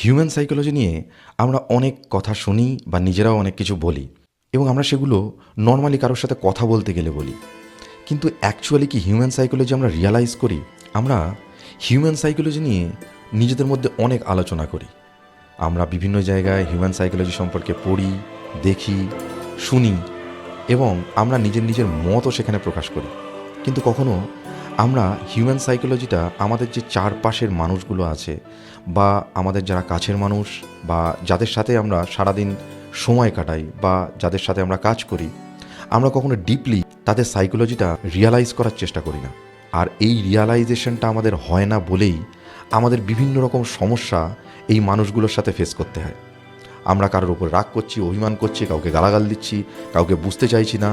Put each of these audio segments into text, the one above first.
Human psychology নিয়ে আমরা অনেক কথা শুনি বা নিজেরাও অনেক কিছু বলি এবং আমরা সেগুলো নর্মালি কারোর সাথে কথা বলতে গেলে বলি। কিন্তু অ্যাকচুয়ালি কি হিউম্যান সাইকোলজি আমরা রিয়ালাইজ করি? আমরা হিউম্যান সাইকোলজি নিয়ে নিজেদের মধ্যে অনেক আলোচনা করি। আমরা বিভিন্ন জায়গায় হিউম্যান সাইকোলজি সম্পর্কে পড়ি, দেখি, শুনি এবং আমরা নিজের নিজের মতও সেখানে প্রকাশ করি। কিন্তু কখনো আমরা হিউম্যান সাইকোলজিটা আমাদের যে চারপাশের মানুষগুলো আছে বা আমাদের যারা কাছের মানুষ বা যাদের সাথে আমরা সারাদিন সময় কাটাই বা যাদের সাথে আমরা কাজ করি, আমরা কখনো ডিপলি তাদের সাইকোলজিটা রিয়ালাইজ করার চেষ্টা করি না। আর এই রিয়ালাইজেশনটা আমাদের হয় না বলেই আমাদের বিভিন্ন রকম সমস্যা এই মানুষগুলোর সাথে ফেস করতে হয়। আমরা কারোর উপর রাগ করছি, অভিমান করছি, কাউকে গালাগাল দিচ্ছি, কাউকে বুঝতে চাইছি না,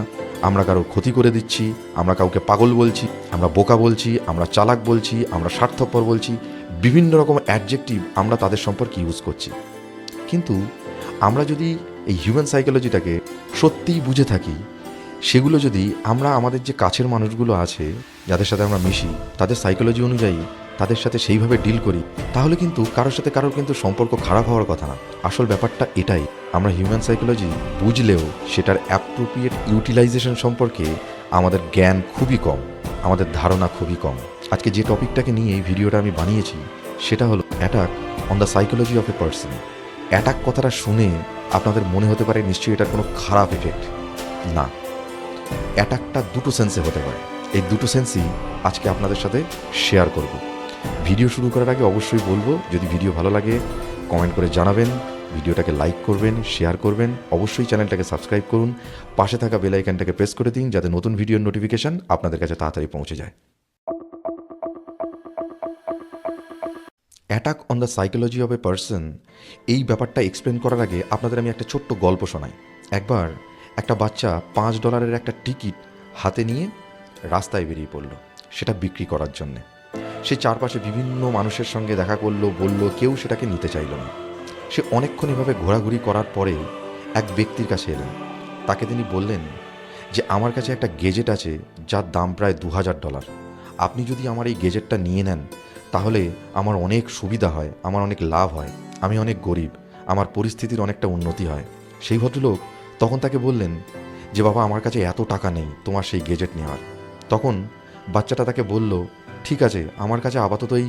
আমরা কারোর ক্ষতি করে দিচ্ছি, আমরা কাউকে পাগল বলছি, আমরা বোকা বলছি, আমরা চালাক বলছি, আমরা স্বার্থপর বলছি, বিভিন্ন রকম অ্যাডজেক্টিভ আমরা তাদের সম্পর্কে ইউজ করছি। কিন্তু আমরা যদি এই হিউম্যান সাইকোলজিটাকে সত্যিই বুঝে থাকি, সেগুলো যদি আমরা আমাদের যে কাছের মানুষগুলো আছে যাদের সাথে আমরা মিশি তাদের সাইকোলজি অনুযায়ী তাদের সাথে সেইভাবে ডিল করি, তাহলে কিন্তু কারোর সাথে কারোর কিন্তু সম্পর্ক খারাপ হওয়ার কথা না। আসল ব্যাপারটা এটাই, আমরা হিউম্যান সাইকোলজি বুঝলেও সেটার অ্যাপ্রোপ্রিয়েট ইউটিলাইজেশন সম্পর্কে আমাদের জ্ঞান খুবই কম, আমাদের ধারণা খুবই কম। আজকে যে টপিকটাকে নিয়ে এই ভিডিওটা আমি বানিয়েছি সেটা হলো attack on the psychology of a person. Attack কথাটা শুনে আপনাদের মনে হতে পারে নিশ্চয়ই এটার কোনো খারাপ এফেক্ট। না, অ্যাটাকটা দুটো সেন্সে হতে পারে। এই দুটো সেন্সই আজকে আপনাদের সাথে শেয়ার করব। ভিডিও শুরু করার আগে অবশ্যই বলবো, যদি ভিডিও ভালো লাগে কমেন্ট করে জানাবেন, ভিডিওটাকে লাইক করবেন, শেয়ার করবেন, অবশ্যই চ্যানেলটাকে সাবস্ক্রাইব করুন, পাশে থাকা বেল আইকনটাকে প্রেস করে দিন যাতে নতুন ভিডিওর নোটিফিকেশন আপনাদের কাছে তাড়াতাড়ি পৌঁছে যায়। Attack on the psychology of a person, এই ব্যাপারটা এক্সপ্লেন করার আগে আপনাদের আমি একটা ছোট্ট গল্প শোনাই। একবার একটা বাচ্চা $5 একটা টিকিট হাতে নিয়ে রাস্তায় বেরিয়ে পড়ল সেটা বিক্রি করার জন্যে। সে চারপাশে বিভিন্ন মানুষের সঙ্গে দেখা করলো, বলল, কেউ সেটাকে নিতে চাইল না। সে অনেকক্ষণ এভাবে ঘোরাঘুরি করার পরে এক ব্যক্তির কাছে এলেন। তাকে তিনি বললেন যে আমার কাছে একটা গেজেট আছে যার দাম প্রায় $2000। আপনি যদি আমার এই গেজেটটা নিয়ে নেন তাহলে আমার অনেক সুবিধা হয়, আমার অনেক লাভ হয়, আমি অনেক গরিব, আমার পরিস্থিতির অনেকটা উন্নতি হয়। সেই ভদ্রলোক তখন তাকে বললেন যে বাবা, আমার কাছে এত টাকা নেই তোমার সেই গেজেট নেওয়ার। তখন বাচ্চাটা তাকে বলল, ঠিক আছে, আমার কাছে আপাতত এই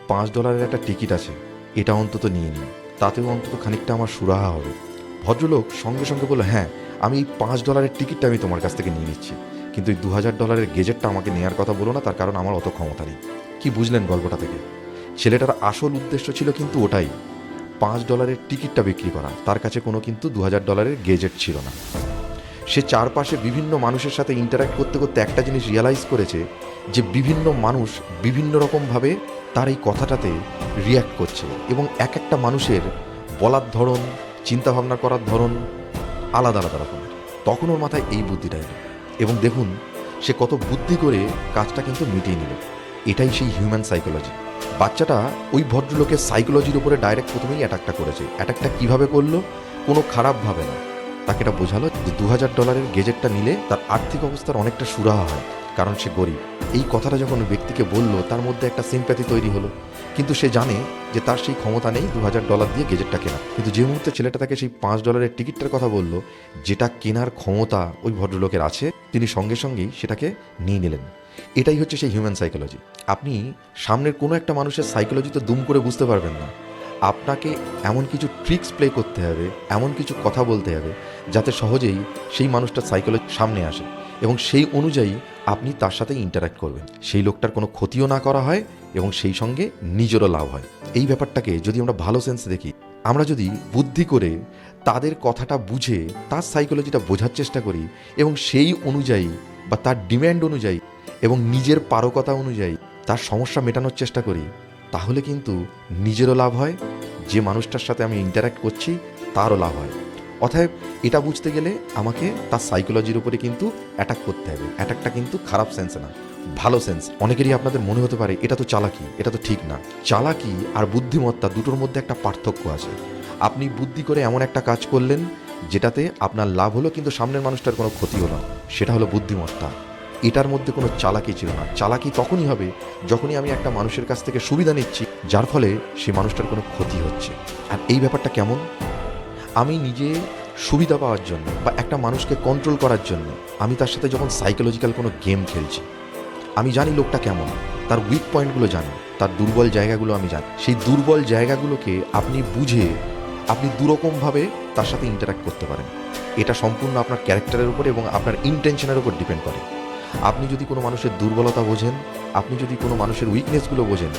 $5 একটা টিকিট আছে, এটা অন্তত নিয়ে নিন, তাতেও অন্তত খানিকটা আমার সুরাহা হবে। ভদ্রলোক সঙ্গে সঙ্গে বলল, হ্যাঁ, আমি এই $5 টিকিটটা আমি তোমার কাছ থেকে নিয়ে নিচ্ছি, কিন্তু এই $2000 গেজেটটা আমাকে নেওয়ার কথা বলো না, তার কারণ আমার অত ক্ষমতা নেই। কি বুঝলেন গল্পটা থেকে? ছেলেটার আসল উদ্দেশ্য ছিল কিন্তু ওটাই, $5 টিকিটটা বিক্রি করা, তার কাছে কোনো কিন্তু $2000 গেজেট ছিল না। সে চারপাশে বিভিন্ন মানুষের সাথে ইন্টারাক্ট করতে করতে একটা জিনিস রিয়ালাইজ করেছে যে বিভিন্ন মানুষ বিভিন্ন রকমভাবে তার এই কথাটাতে রিয়্যাক্ট করছে এবং এক একটা মানুষের বলার ধরন, চিন্তাভাবনা করার ধরন আলাদা আলাদা রকমের। তখন ওর মাথায় এই বুদ্ধিটা এলো এবং দেখুন সে কত বুদ্ধি করে কাজটা কিন্তু মিটিয়ে নিল। এটাই সেই হিউম্যান সাইকোলজি। বাচ্চাটা ওই ভদ্রলোকের সাইকোলজির উপরে ডাইরেক্ট প্রথমেই অ্যাটাকটা করেছে। অ্যাটাকটা কীভাবে করলো? কোনো খারাপভাবে না, তাকে এটা বোঝালো যে $2000 গেজেটটা নিলে তার আর্থিক অবস্থার অনেকটা সুরাহা হয়, কারণ সে গরিব। এই কথাটা যখন ব্যক্তিকে বলল তার মধ্যে একটা সিম্প্যাথি তৈরি হলো, কিন্তু সে জানে যে তার সেই ক্ষমতা নেই $2000 দিয়ে গেজেটটা কেনা। কিন্তু যে মুহূর্তে ছেলেটা তাকে সেই $5 টিকিটটার কথা বলল, যেটা কেনার ক্ষমতা ওই ভদ্রলোকের আছে, তিনি সঙ্গে সঙ্গেই সেটাকে নিয়ে নিলেন। এটাই হচ্ছে সেই হিউম্যান সাইকোলজি। আপনি সামনের কোনো একটা মানুষের সাইকোলজি তো দুম করে বুঝতে পারবেন না, আপনাকে এমন কিছু ট্রিক্স প্লে করতে হবে, এমন কিছু কথা বলতে হবে যাতে সহজেই সেই মানুষটার সাইকোলজি সামনে আসে এবং সেই অনুযায়ী আপনি তার সাথে ইন্টারাক্ট করবেন, সেই লোকটার কোনো ক্ষতিও না করা হয় এবং সেই সঙ্গে নিজেরও লাভ হয়। এই ব্যাপারটাকে যদি আমরা ভালো সেন্সে দেখি, আমরা যদি বুদ্ধি করে তাদের কথাটা বুঝে তার সাইকোলজিটা বোঝার চেষ্টা করি এবং সেই অনুযায়ী বা তার ডিম্যান্ড অনুযায়ী এবং নিজের পারকতা অনুযায়ী তার সমস্যা মেটানোর চেষ্টা করি, তাহলে কিন্তু নিজেরও লাভ হয়, যে মানুষটার সাথে আমি ইন্টারাক্ট করছি তারও লাভ হয়। অতএব এটা বুঝতে গেলে আমাকে তার সাইকোলজির উপরে কিন্তু অ্যাটাক করতে হবে। অ্যাটাকটা কিন্তু খারাপ সেন্সে না, ভালো সেন্স। অনেকেরই আপনাদের মনে হতে পারে এটা তো চালাকি, এটা তো ঠিক না। চালাকি আর বুদ্ধিমত্তা দুটোর মধ্যে একটা পার্থক্য আছে। আপনি বুদ্ধি করে এমন একটা কাজ করলেন যেটাতে আপনার লাভ হলো কিন্তু সামনের মানুষটার কোনো ক্ষতি হলো না, সেটা হলো বুদ্ধিমত্তা। এটার মধ্যে কোনো চালাকি ছিল না। চালাকি তখনই হবে যখনই আমি একটা মানুষের কাছ থেকে সুবিধা নিচ্ছি, যার ফলে সেই মানুষটার কোনো ক্ষতি হচ্ছে। আর এই ব্যাপারটা কেমন? আমি নিজে সুবিধা পাওয়ার জন্য বা একটা মানুষকে কন্ট্রোল করার জন্য আমি তার সাথে যখন সাইকোলজিক্যাল কোনো গেম খেলছি, আমি জানি লোকটা কেমন, তার উইক পয়েন্টগুলো জানি, তার দুর্বল জায়গাগুলো আমি জানি। সেই দুর্বল জায়গাগুলোকে আপনি বুঝে আপনি দুরকমভাবে তার সাথে ইন্টারাক্ট করতে পারেন। এটা সম্পূর্ণ আপনার ক্যারেক্টারের উপর এবং আপনার ইন্টেনশনের উপর ডিপেন্ড করে। আপনি যদি কোনো মানুষের দুর্বলতা বোঝেন, আপনি যদি কোনো মানুষের উইকনেসগুলো বোঝেন,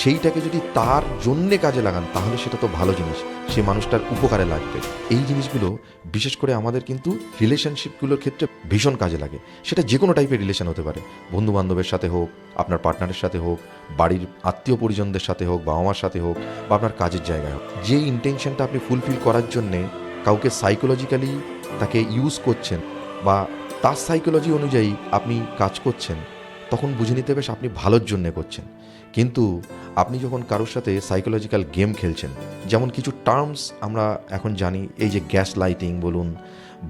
সেইটাকে যদি তার জন্যে কাজে লাগান, তাহলে সেটা তো ভালো জিনিস, সে মানুষটার উপকারে লাগবে। এই জিনিসগুলো বিশেষ করে আমাদের কিন্তু রিলেশনশিপগুলোর ক্ষেত্রে ভীষণ কাজে লাগে। সেটা যে কোনো টাইপের রিলেশন হতে পারে, বন্ধুবান্ধবের সাথে হোক, আপনার পার্টনারের সাথে হোক, বাড়ির আত্মীয় পরিজনদের সাথে হোক, বাবা মার সাথে হোক, বা আপনার কাজের জায়গায় হোক। যে ইন্টেনশনটা আপনি ফুলফিল করার জন্যে কাউকে সাইকোলজিক্যালি তাকে ইউজ করছেন বা তার সাইকোলজি অনুযায়ী আপনি কাজ করছেন, তখন বুঝে নিতে হবে আপনি ভালোর জন্যে করছেন। কিন্তু আপনি যখন কারোর সাথে সাইকোলজিক্যাল গেম খেলছেন, যেমন কিছু টার্মস আমরা এখন জানি, এই যে গ্যাস লাইটিং বলুন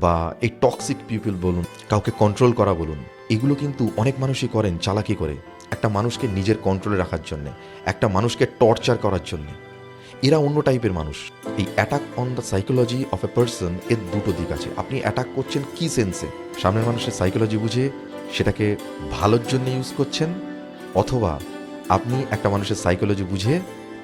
বা এই টক্সিক পিপল বলুন, কাউকে কন্ট্রোল করা বলুন, এগুলো কিন্তু অনেক মানুষই করেন চালাকি করে একটা মানুষকে নিজের কন্ট্রোলে রাখার জন্যে, একটা মানুষকে টর্চার করার জন্যে। এরা অন্য টাইপের মানুষ। এই attack on the psychology of a person এর দুটো দিক আছে। আপনি অ্যাটাক করছেন কি সেন্সে? সামনের মানুষের সাইকোলজি বুঝে সেটাকে ভালোর জন্য ইউজ করছেন, অথবা আপনি একটা মানুষের সাইকোলজি বুঝে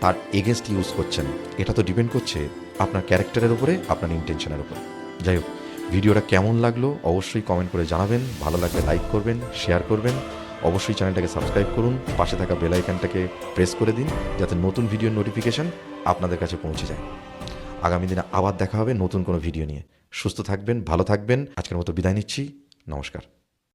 তার এগেনস্ট ইউজ করছেন। এটা তো ডিপেন্ড করছে আপনার ক্যারেক্টারের উপরে, আপনার ইন্টেনশনের উপরে। যাই হোক, ভিডিওটা কেমন লাগলো অবশ্যই কমেন্ট করে জানাবেন। ভালো লাগলে লাইক করবেন, শেয়ার করবেন। অবশ্যই চ্যানেলটাকে সাবস্ক্রাইব করুন, পাশে থাকা বেল আইকনটাকে প্রেস করে দিন যাতে নতুন ভিডিওর নোটিফিকেশন আপনাদের কাছে পৌঁছে যায়। আগামী দিনে আবার দেখা হবে নতুন কোনো ভিডিও নিয়ে। সুস্থ থাকবেন, ভালো থাকবেন। আজকের মতো বিদায় নিচ্ছি। নমস্কার।